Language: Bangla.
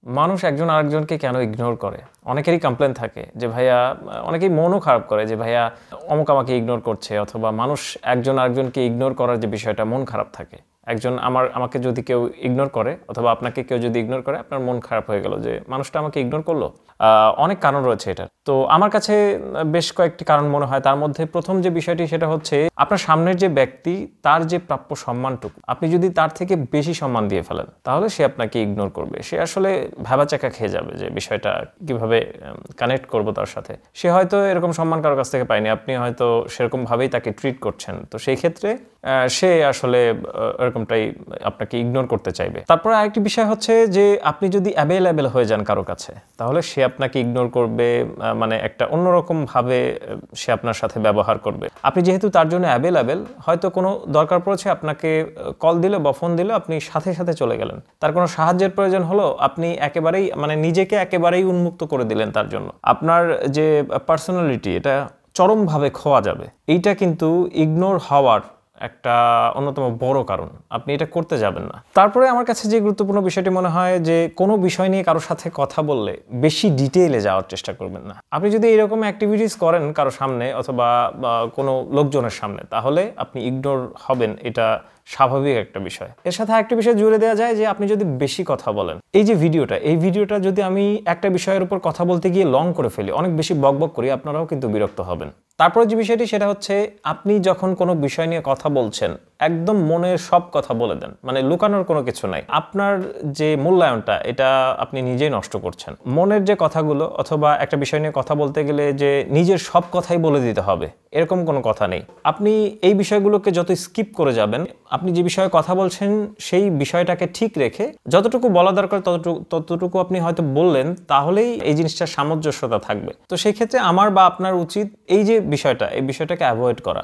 মানুষ একজন আরেকজনকে কেন ইগনোর করে? অনেকেরই কমপ্লেন থাকে যে ভাইয়া, অনেকেই মনও খারাপ করে যে ভাইয়া অমুক আমাকে ইগনোর করছে, অথবা মানুষ একজন আরেকজনকে ইগনোর করার যে বিষয়টা, মন খারাপ থাকে। একজন আমাকে যদি কেউ ইগনোর করে, অথবা আপনাকে কেউ যদি ইগনোর করে, আপনার মন খারাপ হয়ে গেল যে মানুষটা আমাকে ইগনোর করলো। অনেক কারণ রয়েছে এটার। তো আমার কাছে বেশ কয়েকটি কারণ মনে হয়। তার মধ্যে প্রথম যে বিষয়টি সেটা হচ্ছে, আপনার সামনের যে ব্যক্তি, তার যে প্রাপ্য সম্মানটুকু আপনি যদি তার থেকে বেশি সম্মান দিয়ে ফেলেন, তাহলে সে আপনাকে ইগনোর করবে। সে আসলে ভ্যাবাচাকা খেয়ে যাবে যে বিষয়টা কিভাবে কানেক্ট করবো তার সাথে। সে হয়তো এরকম সম্মান কারোর কাছ থেকে পায়নি, আপনি হয়তো সেরকমভাবেই তাকে ট্রিট করছেন। তো সেই ক্ষেত্রে সে আসলে এরকমটাই আপনাকে ইগনোর করতে চাইবে। তারপরে আরেকটি বিষয় হচ্ছে যে, আপনি যদি অ্যাভেলেবেল হয়ে যান কারো কাছে, তাহলে সে আপনাকে ইগনোর করবে, মানে একটা অন্যরকম ভাবে সে আপনার সাথে ব্যবহার করবে। আপনি যেহেতু তার জন্য অ্যাভেলেবেল, হয়তো কোনো দরকার পড়েছে, আপনাকে কল দিল বা ফোন দিল, আপনি সাথে সাথে চলে গেলেন। তার কোনো সাহায্যের প্রয়োজন হলো, আপনি একেবারেই মানে নিজেকে একেবারেই উন্মুক্ত করে দিলেন তার জন্য। আপনার যে পার্সোনালিটি, এটা চরমভাবে খোয়া যাবে। এইটা কিন্তু ইগনোর হওয়ার একটা অন্যতম বড় কারণ। আপনি এটা করতে যাবেন না। তারপরে আমার কাছে যে গুরুত্বপূর্ণ বিষয়টি মনে হয় যে, কোনো বিষয় নিয়ে কারোর সাথে কথা বললে বেশি ডিটেইলে যাওয়ার চেষ্টা করবেন না। আপনি যদি এরকম অ্যাক্টিভিটিস করেন কারো সামনে, অথবা কোনো লোকজনের সামনে, তাহলে আপনি ইগনোর হবেন, এটা স্বাভাবিক একটা বিষয়। এর সাথে আরেকটা বিষয় জুড়ে দেওয়া যায় যে, আপনি যদি বেশি কথা বলেন, এই ভিডিওটা যদি আমি একটা বিষয়ের উপর কথা বলতে গিয়ে লং করে ফেলি, অনেক বেশি বকবক করি, আপনারাও কিন্তু বিরক্ত হবেন। তারপরে যে বিষয়টি সেটা হচ্ছে, আপনি যখন কোনো বিষয় নিয়ে কথা বলছেন, একদম মনের সব কথা বলে দেন, মানে লুকানোর কোনো কিছু নাই। আপনার যে মূল্যায়নটা, এটা আপনি নিজেই নষ্ট করছেন। মনের যে কথাগুলো, অথবা একটা বিষয় নিয়ে কথা বলতে গেলে যে নিজের সব কথাই বলে দিতে হবে, এরকম কোনো কথা নেই। আপনি এই বিষয়গুলোকে যত স্কিপ করে যাবেন, আপনি যে বিষয়ে কথা বলছেন সেই বিষয়টাকে ঠিক রেখে যতটুকু বলা দরকার ততটুকু আপনি হয়তো বললেন, তাহলেই এই জিনিসটার সামঞ্জস্যতা থাকবে। তো সেই ক্ষেত্রে আমার বা আপনার উচিত এই বিষয়টাকে অ্যাভয়েড করা।